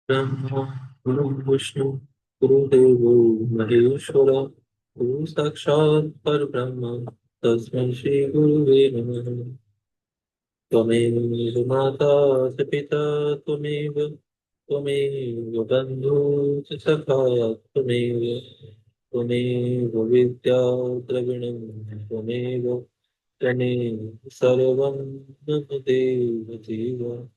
ब्रह्मा गुरु विष्णु गुरुदेवो महेश्वर गुरु साक्षात् परब्रह्म तस्मै श्री गुरुवे नमः। त्वमेव माता च पिता त्वमेव त्वमेव बन्धु च सखा त्वमेव त्वमेव विद्या द्रविणं त्वमेव त्वमेव सर्वं मम देव देव।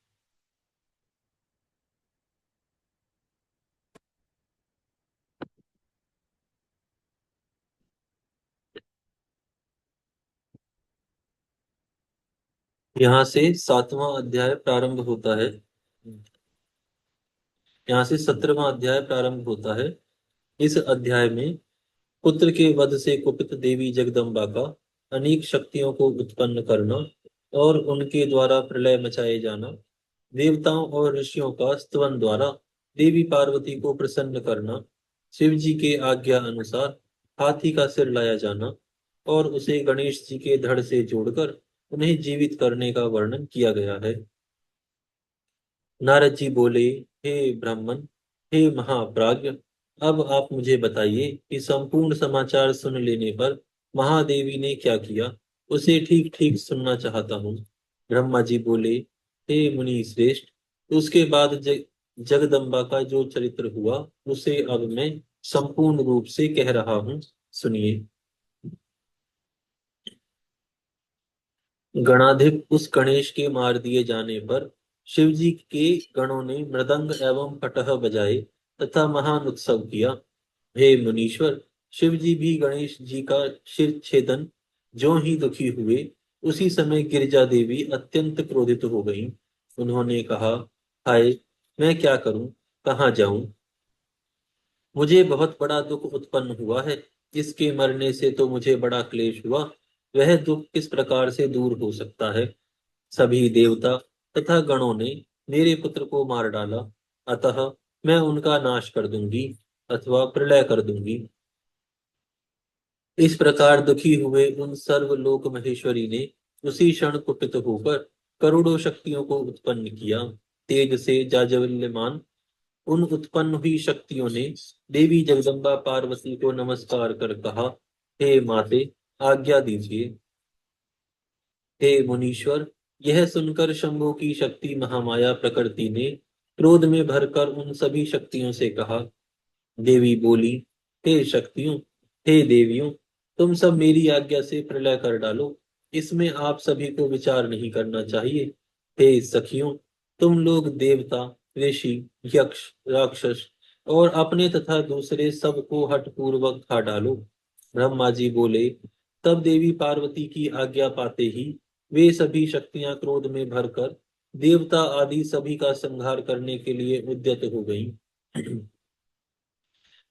यहाँ से 7वां अध्याय प्रारंभ होता है। यहाँ से 17वां अध्याय प्रारंभ होता है। इस अध्याय में पुत्र के वध से कुपित देवी जगदम्बा का अनेक शक्तियों को उत्पन्न करना और उनके द्वारा प्रलय मचाए जाना, देवताओं और ऋषियों का स्तवन द्वारा देवी पार्वती को प्रसन्न करना, शिव जी के आज्ञा अनुसार हाथी का सिर लाया जाना और उसे गणेश जी के धड़ से जोड़कर उन्हें जीवित करने का वर्णन किया गया है। नारद जी बोले, हे ब्राह्मण, हे महाप्राज्य, अब आप मुझे बताइए कि संपूर्ण समाचार सुन लेने पर महादेवी ने क्या किया, उसे ठीक ठीक सुनना चाहता हूँ। ब्रह्मा जी बोले, हे मुनि श्रेष्ठ, उसके बाद जगदम्बा का जो चरित्र हुआ उसे अब मैं संपूर्ण रूप से कह रहा हूँ, सुनिए। गणाधिप उस गणेश के मार दिए जाने पर शिव जी के गणों ने मृदंग एवं पटह बजाए तथा महान उत्सव किया। हे मुनीश्वर, शिव जी भी गणेश जी का शिर छेदन ज्यों ही दुखी हुए, उसी समय गिरिजा देवी अत्यंत क्रोधित हो गईं। उन्होंने कहा, हाय, मैं क्या करूं, कहाँ जाऊं? मुझे बहुत बड़ा दुख उत्पन्न हुआ है। इसके मरने से तो मुझे बड़ा क्लेश हुआ। वह दुख किस प्रकार से दूर हो सकता है? सभी देवता तथा गणों ने मेरे पुत्र को मार डाला, अतः मैं उनका नाश कर दूंगी अथवा प्रलय कर दूंगी। इस प्रकार दुखी हुए उन सर्वलोक महेश्वरी ने उसी क्षण कुपित होकर करोड़ों शक्तियों को उत्पन्न किया। तेज से जाज्वल्यमान उन उत्पन्न हुई शक्तियों ने देवी जगदम्बा पार्वती को नमस्कार कर कहा, हे माते, आज्ञा दीजिए। हे मुनीश्वर, यह सुनकर शंभु की शक्ति महामाया प्रकृति ने क्रोध में भरकर उन सभी शक्तियों से कहा। देवी बोली, हे शक्तियों, हे देवियों, तुम सब मेरी आज्ञा से प्रलय कर डालो। इसमें आप सभी को विचार नहीं करना चाहिए। हे सखियों, तुम लोग देवता, ऋषि, यक्ष, राक्षस और अपने तथा दूसरे सबको हठपूर्वक खा डालो। ब्रह्मा जी बोले, तब देवी पार्वती की आज्ञा पाते ही वे सभी शक्तियां क्रोध में भरकर देवता आदि सभी का संहार करने के लिए उद्यत हो गईं।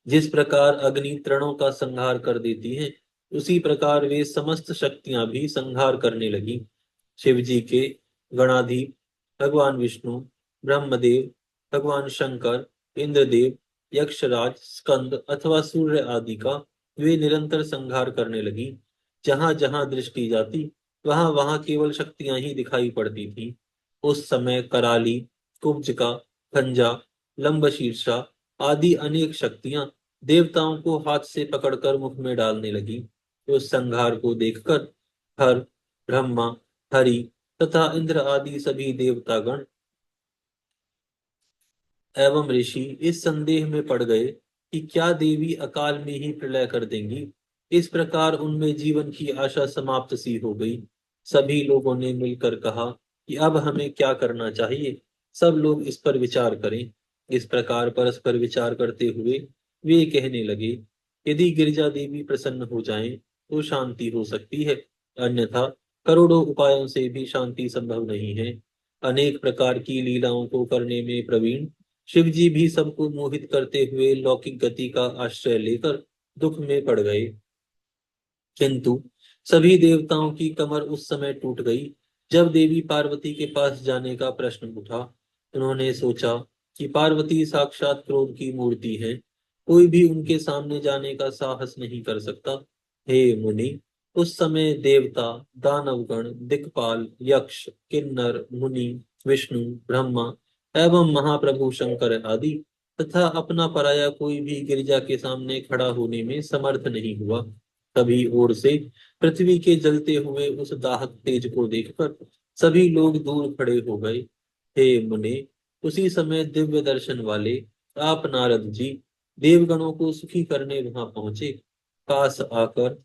जिस प्रकार अग्नि तृणों का संहार कर देती है, उसी प्रकार वे समस्त शक्तियां भी संहार करने लगी। शिव जी के गणाधीप भगवान विष्णु, ब्रह्मदेव, भगवान शंकर, इंद्रदेव, यक्षराज, स्कंद अथवा सूर्य आदि का वे निरंतर संहार करने लगी। जहां जहां दृष्टि जाती, वहां वहां केवल शक्तियां ही दिखाई पड़ती थी। उस समय कराली, कुब्जका, खंजा, लंबशीर्षा आदि अनेक शक्तियां देवताओं को हाथ से पकड़कर मुख में डालने लगी। उस संहार को देखकर हर, ब्रह्मा, हरि तथा इंद्र आदि सभी देवतागण एवं ऋषि इस संदेह में पड़ गए कि क्या देवी अकाल में ही प्रलय कर देंगी। इस प्रकार उनमें जीवन की आशा समाप्त सी हो गई। सभी लोगों ने मिलकर कहा कि अब हमें क्या करना चाहिए, सब लोग इस पर विचार करें। इस प्रकार परस्पर विचार करते हुए वे कहने लगे, यदि गिरिजा देवी प्रसन्न हो जाएं तो शांति हो सकती है, अन्यथा करोड़ों उपायों से भी शांति संभव नहीं है। अनेक प्रकार की लीलाओं को करने में प्रवीण शिव जी भी सबको मोहित करते हुए लौकिक गति का आश्रय लेकर दुख में पड़ गए। किंतु सभी देवताओं की कमर उस समय टूट गई जब देवी पार्वती के पास जाने का प्रश्न उठा। उन्होंने सोचा कि पार्वती साक्षात क्रोध की मूर्ति है, कोई भी उनके सामने जाने का साहस नहीं कर सकता। हे मुनि, उस समय देवता, दानवगण, दिक्पाल, यक्ष, किन्नर, मुनि, विष्णु, ब्रह्मा एवं महाप्रभु शंकर आदि तथा अपना पराया कोई भी गिरिजा के सामने खड़ा होने में समर्थ नहीं हुआ। तभी ओर से पृथ्वी के जलते हुए उस दाहक तेज को देखकर सभी लोग दूर खड़े हो गए। हे मुने, उसी समय दिव्य दर्शन वाले आप नारद जी देवगणों को सुखी करने वहां पहुंचे। पास आकर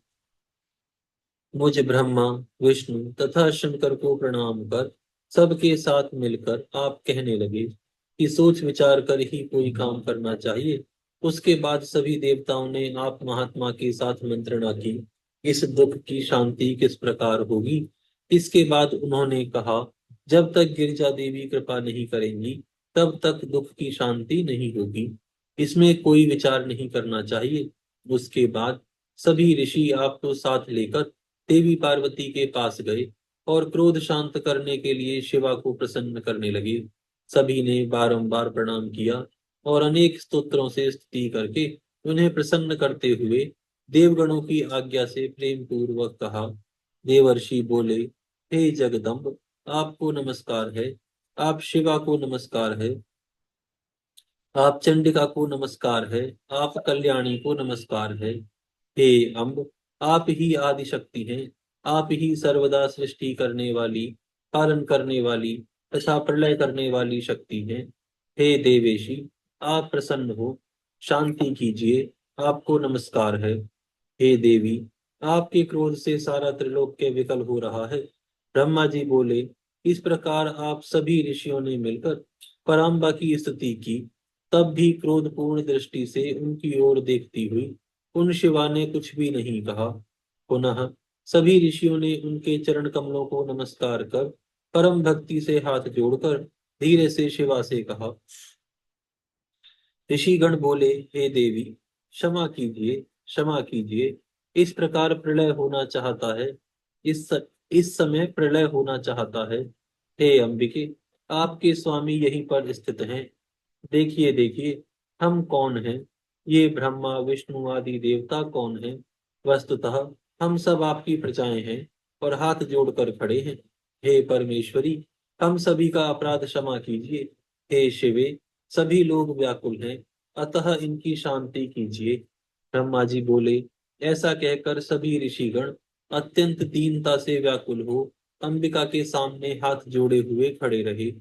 मुझ ब्रह्मा, विष्णु तथा शंकर को प्रणाम कर सबके साथ मिलकर आप कहने लगे कि सोच विचार कर ही कोई काम करना चाहिए। उसके बाद सभी देवताओं ने आप महात्मा के साथ मंत्रणा की। इस दुख की शांति किस प्रकार होगी? इसके बाद उन्होंने कहा, जब तक गिरिजा देवी कृपा नहीं करेंगी तब तक दुख की शांति नहीं होगी। इसमें कोई विचार नहीं करना चाहिए। उसके बाद सभी ऋषि आपको साथ लेकर देवी पार्वती के पास गए और क्रोध शांत करने के लिए शिवा को प्रसन्न करने लगे। सभी ने बारंबार प्रणाम किया और अनेक स्तोत्रों से स्तुति करके उन्हें प्रसन्न करते हुए देवगणों की आज्ञा से प्रेम पूर्वक कहा। देवर्षि बोले, हे जगदम्ब, आपको नमस्कार है। आप शिवा को नमस्कार है। आप चंडिका को नमस्कार है। आप कल्याणी को नमस्कार है। हे अम्ब, आप ही आदि शक्ति हैं। आप ही सर्वदा सृष्टि करने वाली, पालन करने वाली तथा प्रलय करने वाली शक्ति हैं। हे देवेशी, आप प्रसन्न हो, शांति कीजिए। आपको नमस्कार है। हे देवी, आपके क्रोध से सारा त्रिलोक विकल हो रहा है। ब्रह्मा जी बोले, इस प्रकार आप सभी ऋषियों ने मिलकर पराम्बा की स्तुति की। तब भी क्रोधपूर्ण दृष्टि से उनकी ओर देखती हुई उन शिवा ने कुछ भी नहीं कहा। पुनः सभी ऋषियों ने उनके चरण कमलों को नमस्कार कर परम भक्ति से हाथ जोड़कर धीरे से शिवा से कहा। ऋषिगण बोले, हे देवी, क्षमा कीजिए, क्षमा कीजिए। इस प्रकार प्रलय होना चाहता है। इस इस समय प्रलय होना चाहता है। हे अंबिके, आपके स्वामी यहीं पर स्थित हैं। देखिए देखिए, हम कौन हैं? ये ब्रह्मा विष्णु आदि देवता कौन हैं? वस्तुतः हम सब आपकी प्रजाएं हैं और हाथ जोड़कर खड़े हैं। हे परमेश्वरी, हम सभी का अपराध क्षमा कीजिए। हे शिवे, सभी लोग व्याकुल हैं, अतः इनकी शांति कीजिए। ब्रह्मा जी बोले, ऐसा कहकर सभी ऋषिगण अत्यंत दीनता से व्याकुल हो अंबिका के सामने हाथ जोड़े हुए खड़े रहे।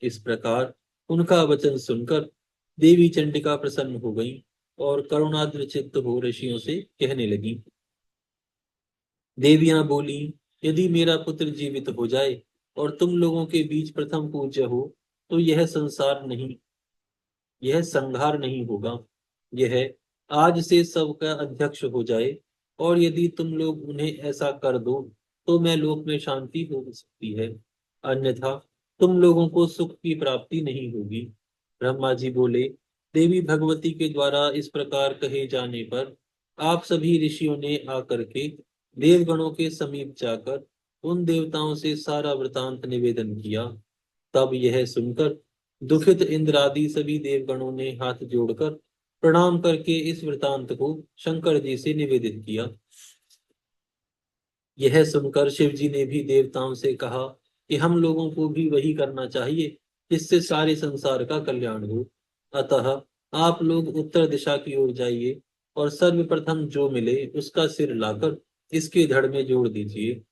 इस प्रकार उनका वचन सुनकर देवी चंडिका प्रसन्न हो गई और करुणाद्रचित्त हो ऋषियों से कहने लगी। देवियां बोली, यदि मेरा पुत्र जीवित हो जाए और तुम लोगों के बीच प्रथम पूज्य हो तो यह संहार नहीं होगा। यह आज से सबका अध्यक्ष हो जाए, और यदि तुम लोग उन्हें ऐसा कर दो तो मैं लोक में शांति हो सकती है, अन्यथा तुम लोगों को सुख की प्राप्ति नहीं होगी। ब्रह्मा जी बोले, देवी भगवती के द्वारा इस प्रकार कहे जाने पर आप सभी ऋषियों ने आकर के देवगणों के समीप जाकर उन देवताओं से सारा वृतांत निवेदन किया। तब यह सुनकर दुखित इंद्र आदि सभी देवगणों ने हाथ जोड़कर प्रणाम करके इस वृतांत को शंकर जी से निवेदित किया। यह सुनकर शिव जी ने भी देवताओं से कहा कि हम लोगों को भी वही करना चाहिए जिससे सारे संसार का कल्याण हो। अतः आप लोग उत्तर दिशा की ओर जाइए और सर्वप्रथम जो मिले उसका सिर लाकर इसके धड़ में जोड़ दीजिए।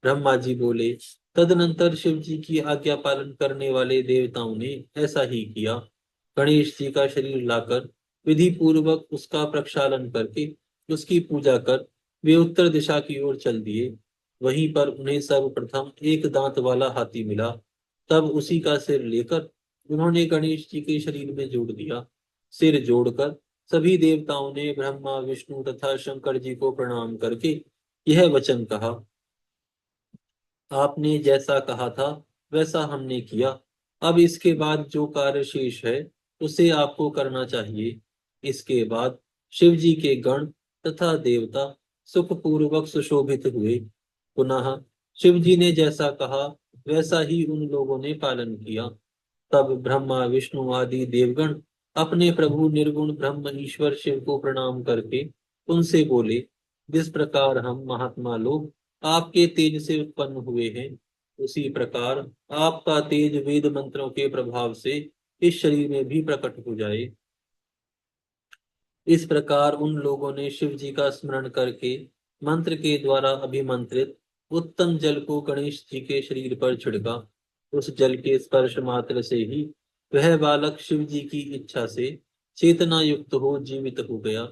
ब्रह्मा जी बोले। तदनंतर शिव जी की आज्ञा पालन करने वाले देवताओं ने ऐसा ही किया। गणेश जी का शरीर लाकर विधि पूर्वक उसका प्रक्षालन करके उसकी पूजा कर वे उत्तर दिशा की ओर चल दिए। वहीं पर उन्हें सर्वप्रथम एक दांत वाला हाथी मिला। तब उसी का सिर लेकर उन्होंने गणेश जी के शरीर में जोड़ दिया। सिर जोड़कर सभी देवताओं ने ब्रह्मा विष्णु तथा शंकर जी को प्रणाम करके यह वचन कहा। आपने जैसा कहा था वैसा हमने किया। अब इसके बाद जो कार्य शेष है उसे आपको करना चाहिए। इसके बाद शिव जी के गण तथा देवता सुखपूर्वक सुशोभित हुए। पुनः शिव जी ने जैसा कहा वैसा ही उन लोगों ने पालन किया। तब ब्रह्मा विष्णु आदि देवगण अपने प्रभु निर्गुण ब्रह्म ईश्वर शिव को प्रणाम करके उनसे बोले, जिस प्रकार हम महात्मा लोग आपके तेज से उत्पन्न हुए हैं, उसी प्रकार आपका तेज वेद मंत्रों के प्रभाव से इस शरीर में भी प्रकट हो जाए। इस प्रकार उन लोगों ने शिव जी का स्मरण करके मंत्र के द्वारा अभिमंत्रित उत्तम जल को गणेश जी के शरीर पर छिड़का। उस जल के स्पर्श मात्र से ही वह बालक शिव जी की इच्छा से चेतना युक्त हो जीवित हो गया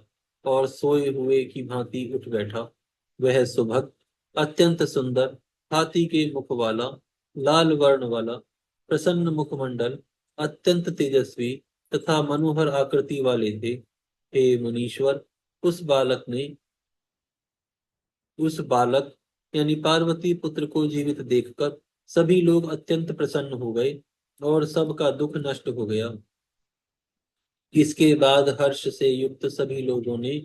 और सोए हुए की भांति उठ बैठा। वह सुभग, अत्यंत सुंदर, हाथी के मुख वाला, लाल वर्ण वाला, प्रसन्न मुखमंडल, अत्यंत तेजस्वी तथा मनोहर आकृति वाले थे। हे मुनीश्वर, उस बालक ने उस बालक यानी पार्वती पुत्र को जीवित देखकर सभी लोग अत्यंत प्रसन्न हो गए और सबका दुख नष्ट हो गया। इसके बाद हर्ष से युक्त सभी लोगों ने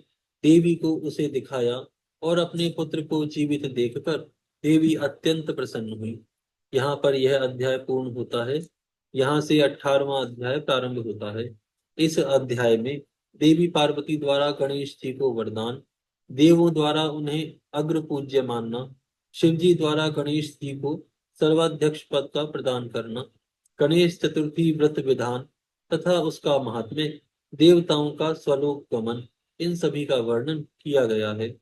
देवी को उसे दिखाया और अपने पुत्र को जीवित देखकर देवी अत्यंत प्रसन्न हुई। यहाँ पर यह अध्याय पूर्ण होता है। यहाँ से 18वां अध्याय प्रारंभ होता है। इस अध्याय में देवी पार्वती द्वारा गणेश जी को वरदान, देवों द्वारा उन्हें अग्र पूज्य मानना, शिव जी द्वारा गणेश जी को सर्वाध्यक्ष पद का प्रदान करना, गणेश चतुर्थी व्रत विधान तथा उसका महात्म्य, देवताओं का स्वलोक गमन, इन सभी का वर्णन किया गया है।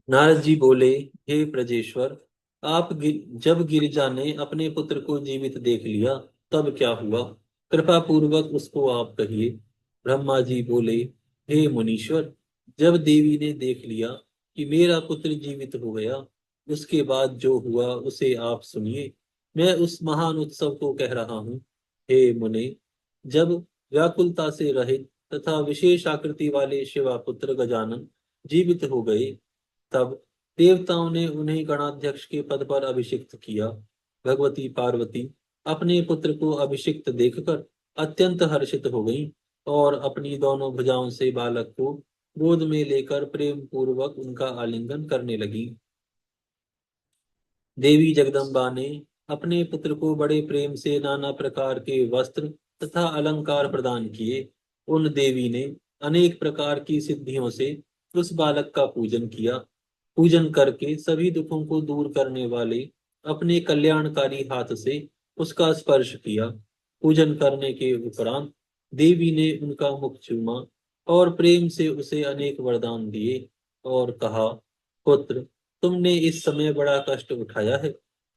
नारद जी बोले, हे ब्रजेश्वर, जब गिरिजा ने अपने पुत्र को जीवित देख लिया तब क्या हुआ? कृपा पूर्वक उसको आप कहिए। ब्रह्मा जी बोले, हे मुनीश्वर, जब देवी ने देख लिया कि मेरा पुत्र जीवित हो गया, उसके बाद जो हुआ उसे आप सुनिए। मैं उस महान उत्सव को कह रहा हूँ। हे मुने, जब व्याकुलता से रहित तथा विशेष आकृति वाले शिवा पुत्र गजानन जीवित हो गए, तब देवताओं ने उन्हें गणाध्यक्ष के पद पर अभिषिक्त किया। भगवती पार्वती अपने पुत्र को अभिषिक्त देखकर अत्यंत हर्षित हो गई और अपनी दोनों भुजाओं से बालक को गोद में लेकर प्रेम पूर्वक उनका आलिंगन करने लगी। देवी जगदम्बा ने अपने पुत्र को बड़े प्रेम से नाना प्रकार के वस्त्र तथा अलंकार प्रदान किए। उन देवी ने अनेक प्रकार की सिद्धियों से उस बालक का पूजन किया। पूजन करके सभी दुखों को दूर करने वाले अपने कल्याणकारी हाथ से उसका स्पर्श किया। पूजन करने के उपरांत देवी ने उनका मुख चूमा और प्रेम से उसे अनेक वरदान दिए और कहा, पुत्र, तुमने इस समय बड़ा कष्ट उठाया है।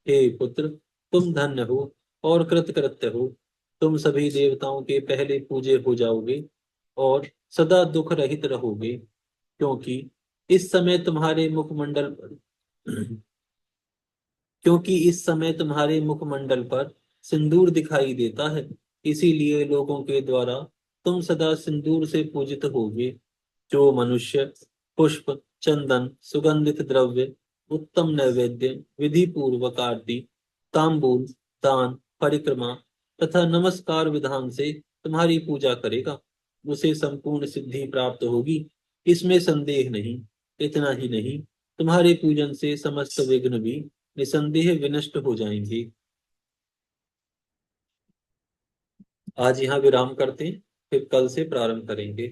हे पुत्र, तुम धन्य हो और कृतकृत्य हो। तुम सभी देवताओं के पहले पूजे हो जाओगे और सदा दुख रहित रहोगे, क्योंकि इस समय तुम्हारे मुखमंडल पर क्योंकि इस समय तुम्हारे मुखमंडल पर सिंदूर दिखाई देता है। इसीलिए लोगों के द्वारा तुम सदा सिंदूर से पूजित होगे। जो मनुष्य पुष्प, चंदन, सुगंधित द्रव्य, उत्तम नैवेद्य, विधि पूर्वक आरती, तांबूल, दान, परिक्रमा तथा नमस्कार विधान से तुम्हारी पूजा करेगा, उसे संपूर्ण सिद्धि प्राप्त होगी, इसमें संदेह नहीं। इतना ही नहीं, तुम्हारे पूजन से समस्त विघ्न भी निसंदेह विनष्ट हो जाएंगे। आज यहाँ विराम करते हैं, फिर कल से प्रारंभ करेंगे।